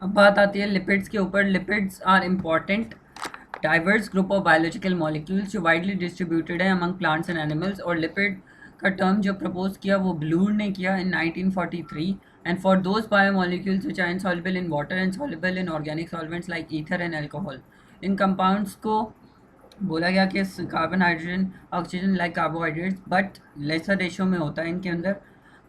अब बात आती है लिपिड्स के ऊपर। Lipids are important diverse group of biological molecules जो वाइडली डिस्ट्रीब्यूटेड है अमंग प्लांट्स एंड एनिमल्स। और लिपिड का टर्म जो प्रपोज किया वो ब्लूर ने किया in 1943। And for those biomolecules which are insoluble in water and soluble in organic solvents like ether and alcohol, in compounds को बोला गया कि carbon hydrogen oxygen like carbohydrates but lesser ratio में होता है इनके अंदर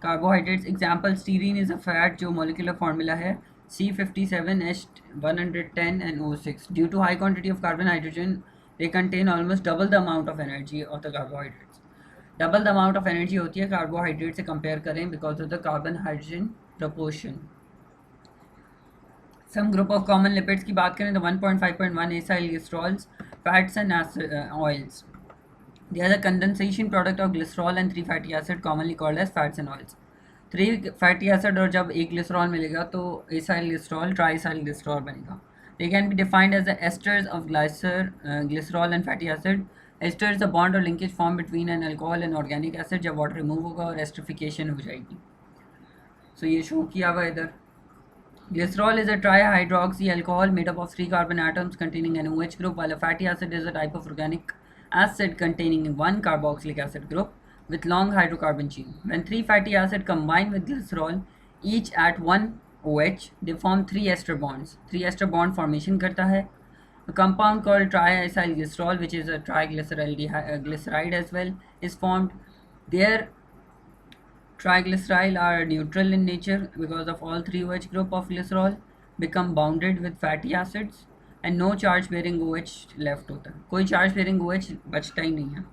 carbohydrates. Example stearin is a fat जो मोलिकुलर फार्मूला है C57H110 and O6। Due to high quantity of carbon hydrogen they contain almost double the amount of energy of the carbohydrates. Double the amount of energy होती है carbohydrate से compare करें because of the carbon hydrogen proportion. Some group of common lipids की बात करें तो 1.5.1 acyl glycerols, fats and oils. They are the condensation product of glycerol and 3 fatty acid commonly called as fats and oils। 3 fatty acid और जब एक glycerol मिलेगा तो acyl glycerol triacyl glycerol बनेगा। They can be defined as the esters of glycerol and fatty acid। Ester is the bond or linkage formed between an alcohol and organic acid जब water remove होगा और esterification हो जाएगी। सो ये show किया हुआ इधर। Glycerol is a trihydroxy alcohol made up of 3 carbon atoms containing an OH group, while a fatty acid is a type of organic acid containing 1 carboxylic acid group with long hydrocarbon chain। When 3 fatty acids combine with glycerol, each at 1 OH, they form 3 ester bonds। 3 ester bond formation करता है। A compound called triacyl glycerol, which is a triglyceride as well, is formed. Their triglyceride are neutral in nature because of all 3 OH group of glycerol become bounded with fatty acids and no charge bearing OH left होता है। कोई charge bearing OH बचता ही नहीं है।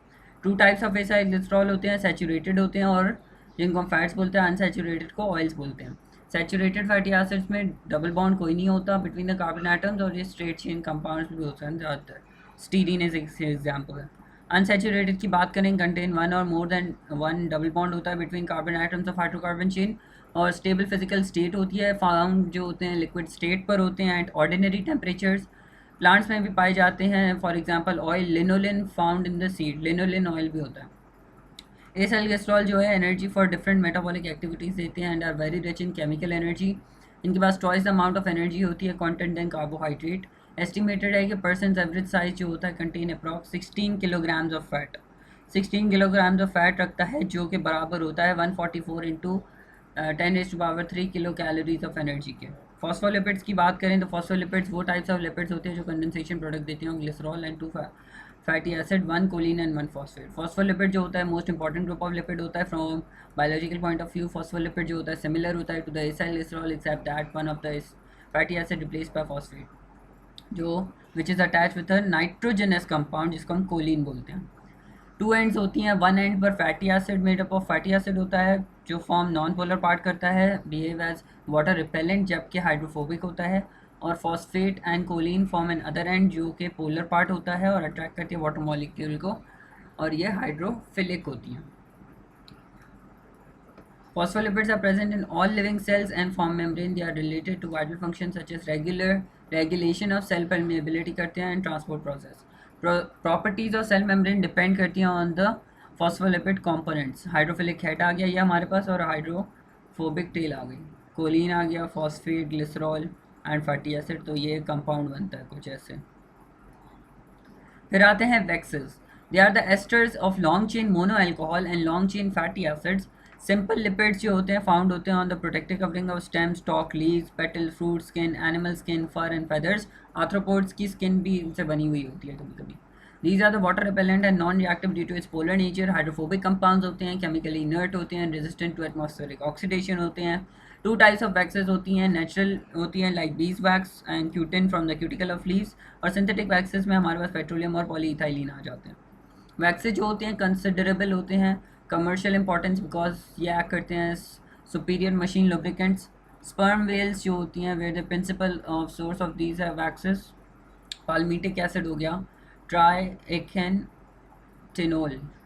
2 types of acyl glycerol होते हैं, saturated होते हैं और जिनको हम फैट्स बोलते हैं, अनसैचुरेटेड को ऑयल्स बोलते हैं। सैचुरेटेड फैटी एसिड्स में डबल बॉन्ड कोई नहीं होता बिटवीन द कार्बन एटम्स और ये स्ट्रेट चेन कंपाउंड्स भी होते हैं ज़्यादातर। स्टीरीन इज एग्जाम्पल है। अनसैचुरेटेड की बात करें कंटेन 1 और मोर देन 1 डबल बॉन्ड होता है between carbon atoms of hydrocarbon chain और स्टेबल फिजिकल स्टेट होती है, फाउंड जो होते हैं लिक्विड स्टेट पर होते हैं एट ऑर्डिनरी टेम्परेचर्स। प्लांट्स में भी पाए जाते हैं, for example oil linolin found in the seed, linolin oil भी होता है। एसाइल ग्लिसरॉल जो है energy for different metabolic activities देते हैं and are very rich in chemical energy. इनके पास twice the amount of energy होती है कंटेंट इन कार्बोहाइड्रेट। एस्टिमेटेड है कि पर्सन एवरेज साइज जो होता है contain approx 16 kilograms of fat. 16 kilograms of fat रखता है जो कि बराबर होता है 144 into 10⁻³ kilo calories of energy के। फॉस्फोलिपिड्स की बात करें तो फॉस्फोलिपिड्स वो टाइप्स ऑफ लिपिड्स होते हैं जो कंडेंसेशन प्रोडक्ट देते हैं glycerol and 2 fatty acid, 1 choline and 1 phosphate. Phospholipid जो होता है most important group of lipid होता है from biological point of view. Phospholipid जो होता है सिमिलर होता है to the acyl glycerol except that one of the fatty acid replace by phosphate जो which is attach with a nitrogenous compound जिसको हम कोलिन बोलते हैं। 2 एंड्स होती हैं, 1 एंड पर fatty acid made up of fatty acid होता है जो फॉर्म नॉन पोलर पार्ट करता है, बिहेव एज वाटर रिपेलेंट जबकि हाइड्रोफोबिक होता है। और phosphate and choline form an other end जो कि पोलर पार्ट होता है और अट्रैक्ट करती है वाटर मॉलिक्यूल को और ये हाइड्रोफिलिक होती हैं। Phospholipids are present in all living cells and form membrane। They are related to vital functions such as regulation of cell permeability करते हैं and transport process। Properties of cell membrane depend करती हैं on the phospholipid components. Hydrophilic head आ गया ये हमारे पास और hydrophobic tell आ गई, कोलिन आ गया, phosphate, glycerol and fatty acid, तो ये कंपाउंड बनता है कुछ ऐसे। फिर आते हैं waxes. They are the esters of long chain mono alcohol and long chain fatty acids. Simple lipids जो होते हैं फाउंड होते हैं on the protective covering of stem, stalk, leaves, petal, fruit, skin, animal skin, fur and feathers. Arthropods की skin भी इनसे बनी हुई होती है कभी कभी। These are the water repellent and non-reactive due to its polar nature। Hydrophobic compounds होते हैं, केमिकली इनर्ट होते हैं, रेजिस्टेंट टू एटमॉस्फेरिक ऑक्सीडेशन होते हैं। 2 टाइप्स ऑफ वैक्सेस होती हैं, नेचुरल होती हैं like bees wax and cutin from the cuticle of leaves और सिंथेटिक वैक्सेस में हमारे पास पेट्रोलियम और पॉलीइथाइलिन आ जाते हैं। वैक्सेस जो होते हैं कंसिडरेबल होते हैं, कमर्शियल इंपॉर्टेंस बिकॉज ये एक्ट करते हैं superior machine lubricants. Sperm whales जो होती हैं where the principal of source of these है वैक्सेस। पाल्मिटिक एसिड हो गया,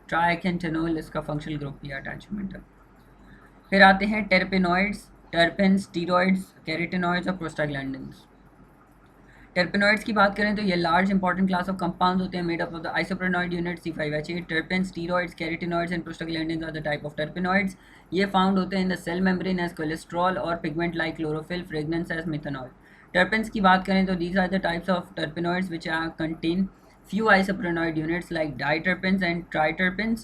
ट्राइएथेनोल इसका फंक्शनल ग्रुप भी अटैचमेंट है। फिर आते हैं टेरपेनॉइड्स, टर्पेन, स्टीरॉइड्स, कैरोटेनॉइड्स और प्रोस्टाग्लैंडिन्स। टर्पेनॉइड्स की बात करें तो ये large important class of compounds होते हैं made up of the isoprenoid unit C5H8। Terpene, steroids, carotenoids and prostaglandins are the type of terpenoids. ये फाउंड होते हैं in the cell membrane as cholesterol और pigment like chlorophyll, fragrance as methanol. Terpenes की बात करें तो these are the types of terpenoids which are contain few isoprenoid units like diterpenes and triterpenes.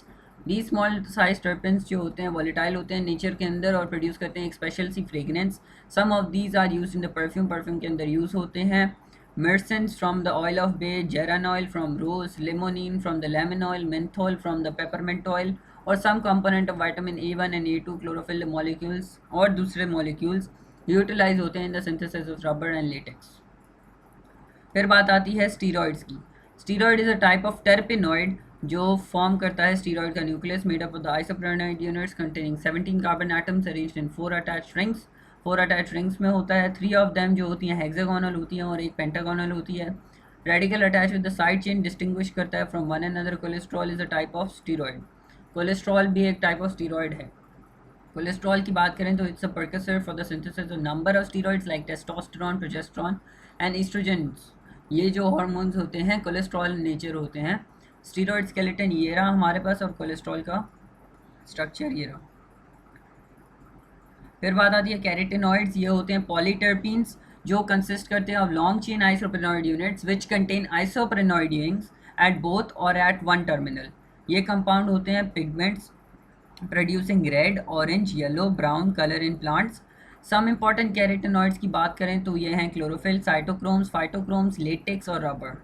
These small size terpenes जो होते हैं volatile होते हैं नेचर के अंदर और प्रोड्यूस करते हैं एक स्पेशल सी fragrance. Some of these are used in the perfume के अंदर यूज होते हैं. Myrcens from the oil of bay, geraniol from rose, limonene from the lemon oil, menthol from the peppermint oil, और some component of vitamin A1 and A2 chlorophyll molecules और दूसरे molecules utilise होते हैं in the synthesis of rubber and latex. फिर बात आती है steroids की. Steroid is a type of terpenoid जो फॉर्म करता है स्टीरॉइड का nucleus made up of the isoprenoid units containing 17 carbon atoms arranged in 4 attached rings. 4 attached rings में होता है 3 ऑफ देम जो होती हैं हेक्सागोनल होती हैं और एक पेंटागोनल होती है. Radical attach with the side chain distinguish करता है from one another. Cholesterol is a type of steroid. Cholesterol भी एक टाइप ऑफ स्टीरॉइड है. कोलेस्ट्रॉल की बात करें तो it's a precursor for the synthesis of number of steroids like testosterone, progesterone and oestrogens. ये जो हार्मोन्स होते हैं कोलेस्ट्रॉल नेचर होते हैं. स्टीरॉइड स्केलेटन ये रहा हमारे पास और कोलेस्ट्रॉल का स्ट्रक्चर ये रहा. फिर बात आती है कैरोटेनॉइड्स. ये होते हैं पॉलीटर्पीन्स जो कंसिस्ट करते हैं of long chain isoprenoid units which contain isoprenoid rings at both और एट वन टर्मिनल. ये कंपाउंड होते हैं pigments producing red, orange, yellow, brown colour in plants. Some important carotenoids की बात करें तो ये हैं क्लोरोफिल, साइटोक्रोम्स, फाइटोक्रोम्स, लेटेक्स और रबर.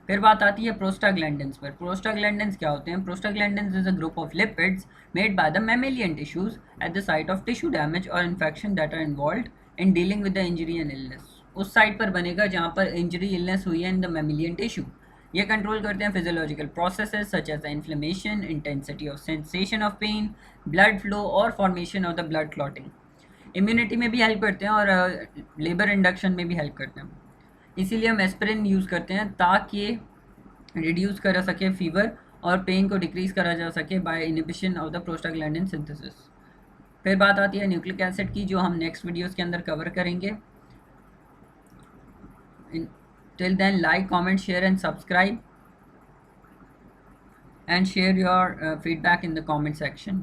फिर बात आती है प्रोस्टाग्लैंडिन्स पर. प्रोस्टाग्लैंडिन्स क्या होते हैं? Prostaglandins is a group of lipids made by the mammalian tissues at the site of tissue damage और infection that are involved in dealing with the injury and illness. उस साइट पर बनेगा जहाँ पर इंजरी इलनेस हुई है in the mammalian tissue. ये control करते हैं physiological processes such as the inflammation, intensity of sensation of pain, blood flow और formation of the blood clotting. Immunity में भी हेल्प करते हैं और लेबर इंडक्शन में भी हेल्प करते हैं. इसीलिए हम एस्पिरिन यूज़ करते हैं ताकि रिड्यूस करा सके फीवर और पेन को डिक्रीज करा जा सके by inhibition of the prostaglandin synthesis. फिर बात आती है न्यूक्लिक एसिड की जो हम नेक्स्ट वीडियोस के अंदर कवर करेंगे. Till then like, comment, share and subscribe and share your feedback in the comment section.